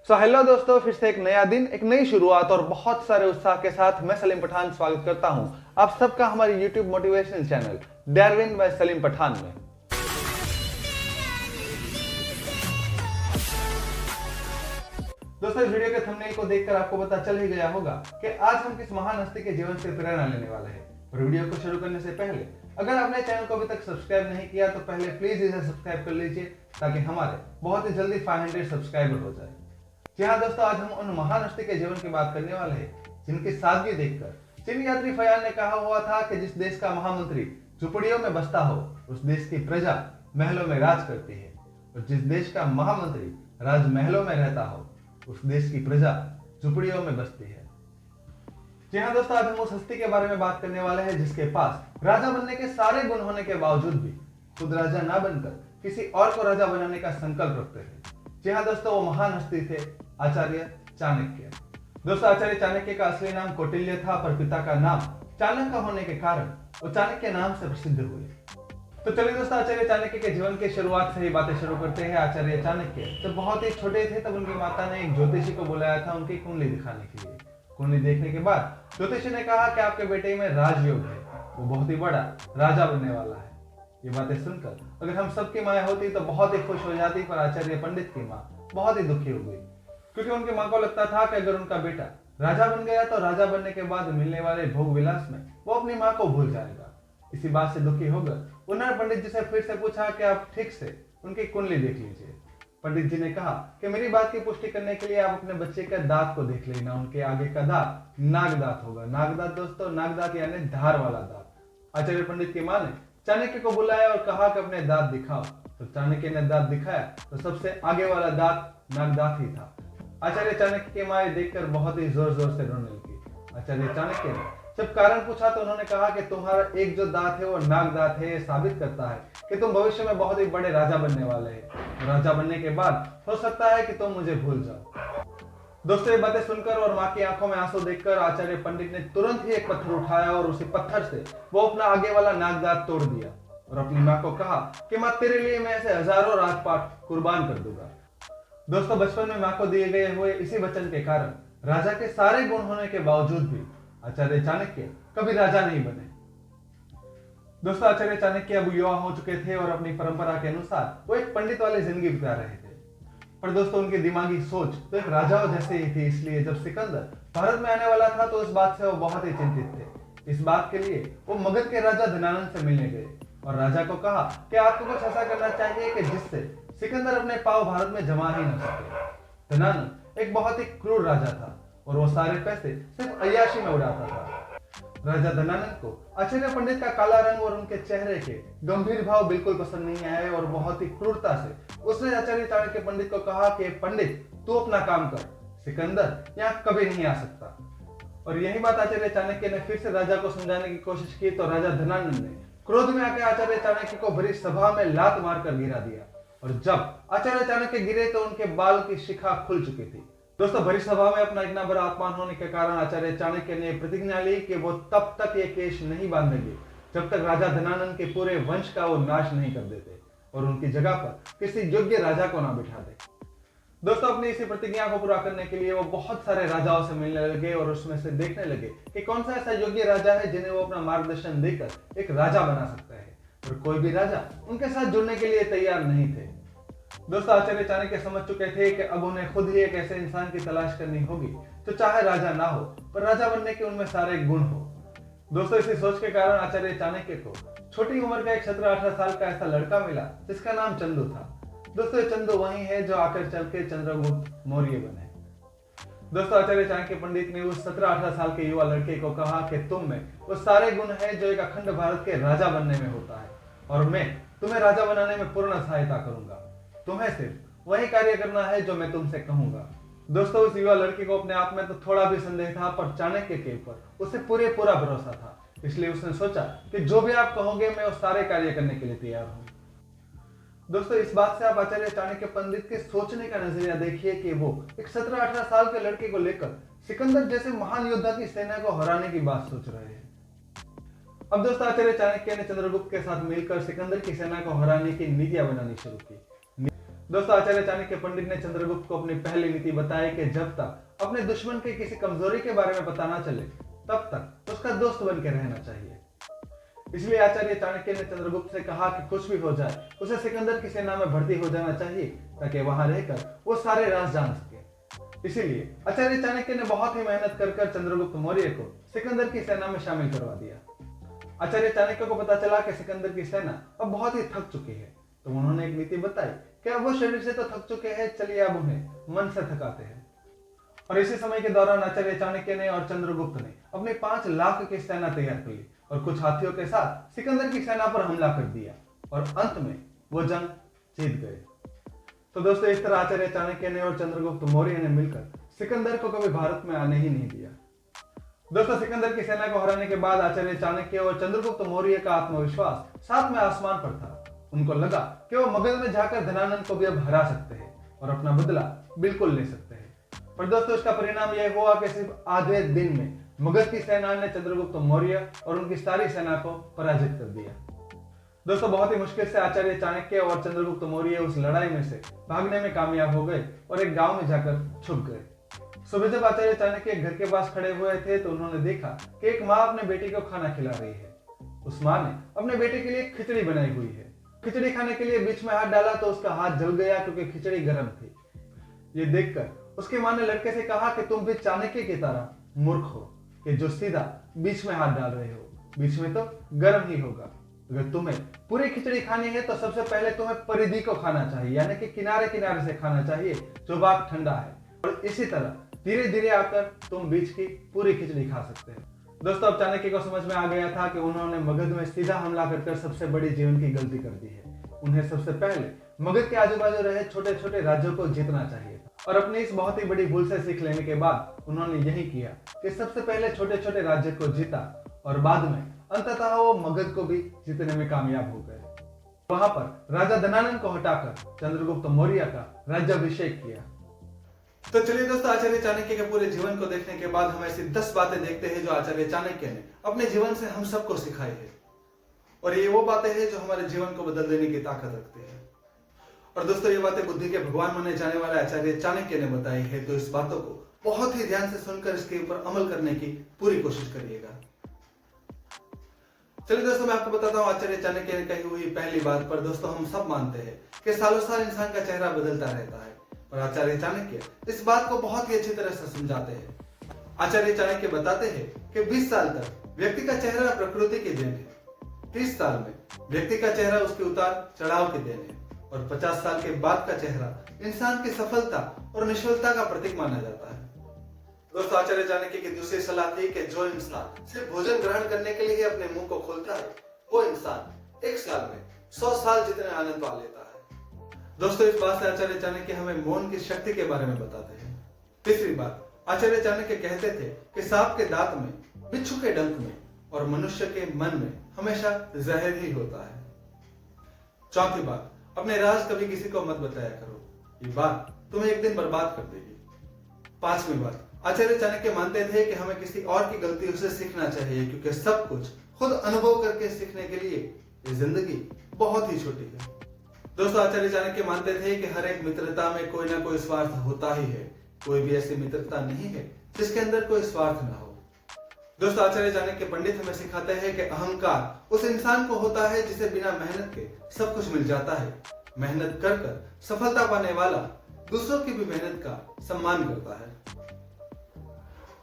Hello दोस्तों, फिर से एक नया दिन, एक नई शुरुआत और बहुत सारे उत्साह के साथ मैं सलीम पठान स्वागत करता हूं आप सबका हमारे YouTube motivational channel Darwin by Salim Pathan में। दोस्तों, इस वीडियो के थंबनेल को देखकर आपको पता चल ही गया होगा कि आज हम किस महान हस्ती के जीवन से प्रेरणा लेने वाले हैं। और वीडियो को शुरू करने से पहले अगर आपने चैनल को अभी तक सब्सक्राइब नहीं किया तो पहले प्लीज इसे सब्सक्राइब कर लीजिए ताकि हमारे बहुत ही जल्दी 500 सब्सक्राइबर हो जाए। जी हाँ दोस्तों, आज हम उन महान हस्ती के जीवन की बात करने वाले हैं जिनकी सादगी देखकर चीनी यात्री फयान ने कहा हुआ था कि जिस देश का महामंत्री झुपड़ियों में बसता हो उस देश की प्रजा महलों में राज करती है, और जिस देश का महामंत्री राजमहलों में रहता हो उस देश की प्रजा झुपड़ियों में बसती है। जी हाँ दोस्तों, आज हम उस हस्ती के बारे में बात करने वाले हैं जिसके पास राजा बनने के सारे गुण होने के बावजूद भी खुद राजा ना बनकर किसी और को राजा बनाने का संकल्प रखते थे। जी हाँ दोस्तों, वो महान हस्ती थे आचार्य चाणक्य। दोस्तों, आचार्य चाणक्य का असली नाम कौटिल्य था, पर पिता का नाम चाणक्य होने के कारण वो चाणक्य नाम से प्रसिद्ध हुए। तो चलिए दोस्तों, आचार्य चाणक्य के जीवन की शुरुआत से ही बातें शुरू करते हैं। आचार्य चाणक्य जब बहुत ही छोटे थे तब उनकी माता ने एक ज्योतिषी को बुलाया था उनकी कुंडली दिखाने के लिए। कुंडली देखने के बाद ज्योतिषी ने कहा कि आपके बेटे में राजयोग है, वो बहुत ही बड़ा राजा बनने वाला है। ये बातें सुनकर अगर हम सबकी माँ होती तो बहुत ही खुश हो जाती, पर आचार्य पंडित की माँ बहुत ही दुखी हो गई, क्योंकि उनकी माँ को लगता था कि अगर उनका बेटा राजा बन गया तो राजा बनने के बाद मिलने वाले भोग विलास में वो अपनी माँ को भूल जाएगा। इसी बात से दुखी होकर उन्होंने पंडित जी से फिर से पूछा कि आप ठीक से उनकी कुंडली देख लीजिए। पंडित जी ने कहा कि मेरी बात की पुष्टि करने के लिए आप अपने बच्चे के दांत को देख लेना। उनके आगे का दांत नागदांत होगा। नागदांत दोस्तों, नागदांत यानी धार वाला दांत। आचार्य पंडित की माँ ने चाणक्य को बुलाया और कहा कि अपने दांत दिखाओ। तो चाणक्य ने दांत दिखाया तो सबसे आगे वाला दांत नागदांत ही था। आचार्य चाणक्य की माँ देखकर बहुत ही जोर जोर से रोने लगी। आचार्य चाणक्य ने जब कारण पूछा तो उन्होंने कहा कि तुम्हारा एक जो दांत है वो नागदांत है। ये साबित करता है कि तुम भविष्य में बहुत ही बड़े राजा बनने वाले हैं। राजा बनने के बाद हो सकता है कि तुम मुझे भूल जाओ। दोस्तों, ये बातें सुनकर और माँ की आंखों में आंसू देखकर आचार्य पंडित ने तुरंत ही एक पत्थर उठाया और उसी पत्थर से वो अपना आगे वाला नागदांत तोड़ दिया और अपनी माँ को कहा कि माँ, तेरे लिए मैं ऐसे हजारों राजपाट कुर्बान कर दूंगा। दोस्तों, बचपन में माँ को दिए गए हुए इसी वचन के कारण राजा के सारे गुण होने के बावजूद भी आचार्य चाणक्य कभी राजा नहीं बने। दोस्तों, आचार्य चाणक्य अब युवा हो चुके थे और अपनी परंपरा के अनुसार वो एक पंडित वाली जिंदगी बिता रहे थे, पर दोस्तों उनकी दिमागी सोच तो एक राजाओं जैसे ही थी। इसलिए जब सिकंदर भारत में आने वाला था तो इस बात से वो बहुत ही चिंतित थे। इस बात के लिए वो मगध के राजा धनानंद से मिलने गए और राजा को कहा कि आपको कुछ ऐसा करना चाहिए कि जिससे सिकंदर अपने पांव भारत में जमा ही न सके। धनानंद एक बहुत ही क्रूर राजा था और वो सारे पैसे सिर्फ अय्याशी में उड़ाता था। राजा धनानंद को आचार्य पंडित का काला रंग और उनके चेहरे के गंभीर भाव बिल्कुल पसंद नहीं आए और बहुत ही क्रूरता से उसने आचार्य चाणक्य पंडित को कहा कि पंडित, तू अपना काम कर, सिकंदर यहाँ कभी नहीं आ सकता। और यही बात आचार्य चाणक्य ने फिर से राजा को समझाने की कोशिश की तो राजा धनानंद ने क्रोध में आकर आचार्य चाणक्य को भरी सभा में लात मारकर गिरा दिया। और जब आचार्य चाणक्य गिरे तो उनके बाल की शिखा खुल चुकी थी। दोस्तों, भरी सभा में अपना इतना बड़ा अपमान होने के कारण आचार्य चाणक्य ने प्रतिज्ञा ली कि वो तब तक ये केश नहीं बांधेंगे जब तक राजा धनानंद के पूरे वंश का वो नाश नहीं कर देते और उनकी जगह पर किसी योग्य राजा को ना बिठा दे। दोस्तों, अपनी इसी प्रतिज्ञा को पूरा करने के लिए वो बहुत सारे राजाओं से मिलने लगे और उसमें से देखने लगे कि कौन सा ऐसा योग्य राजा है जिन्हें वो अपना मार्गदर्शन देकर एक राजा बना सकता है, और कोई भी राजा उनके साथ जुड़ने के लिए तैयार नहीं थे। दोस्तों, आचार्य चाणक्य समझ चुके थे कि अब उन्हें खुद ही एक ऐसे इंसान की तलाश करनी होगी जो चाहे राजा ना हो पर राजा बनने के उनमें सारे गुण हो। दोस्तों, इसी सोच के कारण आचार्य चाणक्य को छोटी उम्र का एक 17-18 साल का ऐसा लड़का मिला जिसका नाम चंदू था। दोस्तों, चंदू वही है जो आकर चल के चंद्रगुप्त मौर्य बने। दोस्तों, आचार्य चाणक्य पंडित ने उस 17-18 साल के युवा लड़के को कहा कि तुम में वो सारे गुण है जो एक अखंड भारत के राजा बनने में होता है, और मैं तुम्हें राजा बनाने में पूर्ण सहायता करूंगा। तुम्हें सिर्फ वही कार्य करना है जो मैं तुमसे कहूंगा। दोस्तों, उस युवा लड़के को अपने आप में तो थोड़ा भी संदेह था, पर चाणक्य के ऊपर उसे पूरा भरोसा था। इसलिए उसने सोचा कि जो भी आप कहोगे मैं उस सारे कार्य करने के लिए तैयार हूं। दोस्तों, इस बात से आप आचार्य चाणक्य पंडित के सोचने का नजरिया देखिए कि वो एक 17-18 साल के लड़के को लेकर सिकंदर जैसे महान योद्धा की सेना को हराने की बात सोच रहे हैं। अब दोस्तों, आचार्य चाणक्य ने चंद्रगुप्त के साथ मिलकर सिकंदर की सेना को हराने की नीतियां बनानी शुरू की। दोस्तों आचार्य चाणक्य पंडित ने चंद्रगुप्त को अपनी पहली नीति बताई कि जब तक अपने दुश्मन के किसी कमजोरी के बारे में पता ना चले तब तक उसका दोस्त बन के रहना चाहिए। इसलिए आचार्य चाणक्य ने चंद्रगुप्त से कहा कि कुछ भी हो जाए उसे सिकंदर की सेना में भर्ती हो जाना चाहिए ताकि वहां रहकर वो सारे राज जान सके। इसीलिए आचार्य चाणक्य ने बहुत ही मेहनत कर चंद्रगुप्त मौर्य को सिकंदर की सेना में शामिल करवा दिया। आचार्य चाणक्य को पता चला कि सिकंदर की सेना अब बहुत ही थक चुकी है, तो उन्होंने एक नीति बताई कि अब वो शरीर से तो थक चुके हैं, चलिए अब उन्हें मन से थकाते हैं। और इसी समय के दौरान आचार्य चाणक्य ने और चंद्रगुप्त ने अपनी 5 लाख की सेना तैयार कर ली और कुछ हाथियों के साथ सिकंदर की सेना पर हमला कर दिया और अंत में वो जंग जीत गए। तो दोस्तों इस तरह आचार्य चाणक्य ने और चंद्रगुप्त मौर्य ने मिलकर सिकंदर को कभी भारत में आने ही नहीं दिया। दोस्तों सिकंदर की सेना को हराने के बाद आचार्य चाणक्य और चंद्रगुप्त मौर्य का आत्मविश्वास 7वें आसमान पर था। उनको लगा कि वो मगध में जाकर धनानंद को भी अब हरा सकते हैं और अपना बदला बिल्कुल ले सकते हैं। पर दोस्तों इसका परिणाम यह हुआ कि सिर्फ आधे दिन में मगध की सेना ने चंद्रगुप्त मौर्य और उनकी सारी सेना को पराजित कर दिया। दोस्तों बहुत ही मुश्किल से आचार्य चाणक्य और चंद्रगुप्त मौर्य उस लड़ाई में से भागने में कामयाब हो गए और एक गांव में जाकर छुप गए। सुबह जब आचार्य चाणक्य घर के पास खड़े हुए थे तो उन्होंने देखा कि एक माँ अपने बेटे को खाना खिला रही है। उस माँ ने अपने बेटे के लिए खिचड़ी बनाई हुई है। खिचड़ी खाने के लिए बीच में हाथ डाला तो उसका हाथ जल गया क्योंकि खिचड़ी गर्म थी। ये देखकर उसकी माँ ने लड़के से कहा कि तुम भी चाणक्य की तरह मूर्ख हो कि जो सीधा बीच में हाथ डाल रहे हो, बीच में तो गर्म ही होगा। अगर तुम्हें पूरी खिचड़ी खानी है तो सबसे पहले तुम्हें परिधि को खाना चाहिए, यानी कि किनारे किनारे से खाना चाहिए जो भाग ठंडा है, और इसी तरह धीरे धीरे आकर तुम बीच की पूरी खिचड़ी खा सकते हैं। दोस्तों अब चाणक्य को समझ में आ गया था कि उन्होंने मगध में सीधा हमला कर सबसे बड़ी जीवन की गलती कर दी है। उन्हें सबसे पहले मगध के आजू बाजू रहे छोटे छोटे राज्यों को जीतना चाहिए था, और अपनी इस बहुत ही बड़ी भूल से सीख लेने के बाद उन्होंने यही किया कि सबसे पहले छोटे छोटे राज्य को जीता और बाद में अंततः वो मगध को भी जीतने में कामयाब हो गए। वहां पर राजा धनानंद को हटाकर चंद्रगुप्त मौर्य का राज्याभिषेक किया। तो चलिए दोस्तों आचार्य चाणक्य के पूरे जीवन को देखने के बाद हम ऐसी 10 बातें देखते हैं जो आचार्य चाणक्य ने अपने जीवन से हम सबको सिखाई है, और ये वो बातें हैं जो हमारे जीवन को बदल देने की ताकत रखती है। और दोस्तों ये बातें बुद्धि के भगवान माने जाने वाले आचार्य चाणक्य ने बताई है, तो इस बातों को बहुत ही ध्यान से सुनकर इसके ऊपर अमल करने की पूरी कोशिश करिएगा। चलिए दोस्तों मैं आपको बताता हूँ आचार्य चाणक्य ने कही हुई पहली बात पर दोस्तों हम सब मानते हैं कि सालों साल इंसान का चेहरा बदलता रहता है, और आचार्य चाणक्य इस बात को बहुत ही अच्छी तरह से समझाते हैं। आचार्य चाणक्य बताते हैं कि 20 साल तक व्यक्ति का चेहरा प्रकृति की देन है, 30 साल में व्यक्ति का चेहरा उसके उतार चढ़ाव की देन है, और 50 साल के बाद का चेहरा इंसान की सफलता और निष्फलता का प्रतीक माना जाता है। दोस्तों आचार्य चाणक्य की दूसरी सलाह थी कि जो इंसान सिर्फ भोजन ग्रहण करने के लिए अपने मुंह को खोलता है वो इंसान 1 साल में 100 साल जितने आनंद पा लेता है। दोस्तों इस बात से आचार्य चाणक्य हमें मौन की शक्ति के बारे में बताते हैं। तीसरी बात आचार्य चाणक्य कहते थे कि सांप के दांत में, बिच्छू के डंक में और मनुष्य के मन में हमेशा जहर ही होता है। चौथी बात अपने राज कभी किसी को मत बताया करो, ये बात तुम्हें एक दिन बर्बाद कर देगी। पांचवी बात आचार्य चाणक्य मानते थे कि हमें किसी और की गलतियों से सीखना चाहिए, क्योंकि सब कुछ खुद अनुभव करके सीखने के लिए ये जिंदगी बहुत ही छोटी है। दोस्तों आचार्य चाणक्य मानते थे कि हर एक मित्रता में कोई ना कोई स्वार्थ होता ही है, कोई भी ऐसी मित्रता नहीं है जिसके अंदर कोई स्वार्थ ना हो। दोस्तों आचार्य चाणक्य पंडित हमें सिखाते हैं कि अहंकार उस इंसान को होता है जिसे बिना मेहनत के सब कुछ मिल जाता है। मेहनत कर सफलता पाने वाला दूसरों की भी मेहनत का सम्मान करता है।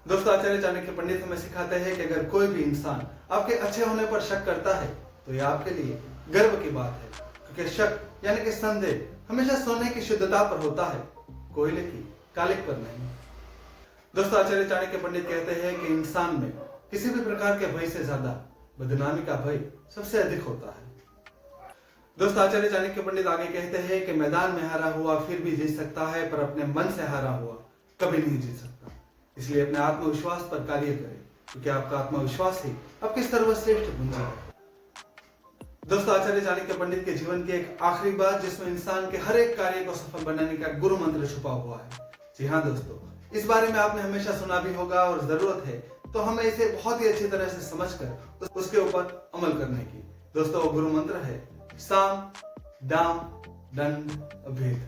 दोस्तों आचार्य चाणक्य पंडित हमें सिखाते हैं कि अगर कोई भी इंसान आपके अच्छे होने पर शक करता है तो यह आपके लिए गर्व की बात है, क्योंकि शक यानी कि संदेह हमेशा सोने की शुद्धता पर होता है, कोयले की कालिक पर नहीं। दोस्तों आचार्य चाणक्य पंडित कहते हैं कि इंसान में किसी भी प्रकार के भय से ज्यादा बदनामी का भय सबसे अधिक होता है। दोस्तों आचार्य चाणक्य पंडित आगे कहते हैं कि मैदान में हारा हुआ फिर भी जीत सकता है, पर अपने मन से हारा हुआ कभी नहीं जीत सकता। इसलिए अपने आत्मविश्वास पर कार्य करें, क्योंकि आपका आत्मविश्वास ही आपकी सर्वश्रेष्ठ पूंजी है। दोस्तों आचार्य चाणक्य पंडित के जीवन की एक आखिरी बात जिसमें इंसान के हर एक कार्य को सफल बनाने का गुरु मंत्र छुपा हुआ है। जी हाँ दोस्तों, इस बारे में आपने हमेशा सुना भी होगा, और जरूरत है तो हमें इसे बहुत ही अच्छी तरह से समझकर उसके ऊपर अमल करने की। दोस्तों वो गुरु मंत्र है साम दाम दंड भेद।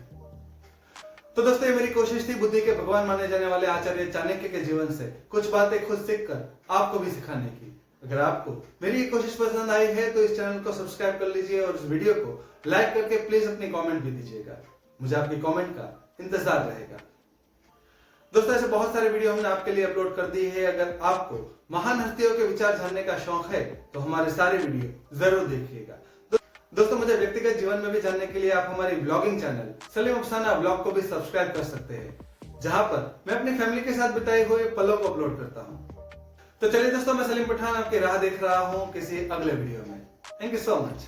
तो दोस्तों, ये मेरी कोशिश थी बुद्धि के भगवान माने जाने वाले आचार्य चाणक्य के जीवन से कुछ बातें खुद सीखकर आपको भी सिखाने की। अगर आपको मेरी ये कोशिश पसंद आई है तो इस चैनल को सब्सक्राइब कर लीजिए और इस वीडियो को लाइक करके प्लीज अपनी कमेंट भी दीजिएगा। मुझे आपकी कमेंट का इंतजार रहेगा। दोस्तों, ऐसे बहुत सारे वीडियो हमने आपके लिए अपलोड कर दिए हैं। अगर आपको महान हस्तियों के विचार जानने का शौक है तो हमारे सारे वीडियो जरूर देखिएगा। दोस्तों, मुझे व्यक्तिगत जीवन में भी जानने के लिए आप हमारी ब्लॉगिंग चैनल सलीम अफसाना ब्लॉग को भी सब्सक्राइब कर सकते हैं, जहां पर मैं अपनी फैमिली के साथ बिताए हुए पलों को अपलोड करता हूं। तो चलिए दोस्तों, मैं सलीम पठान आपकी राह देख रहा हूं किसी अगले वीडियो में। Thank you so much.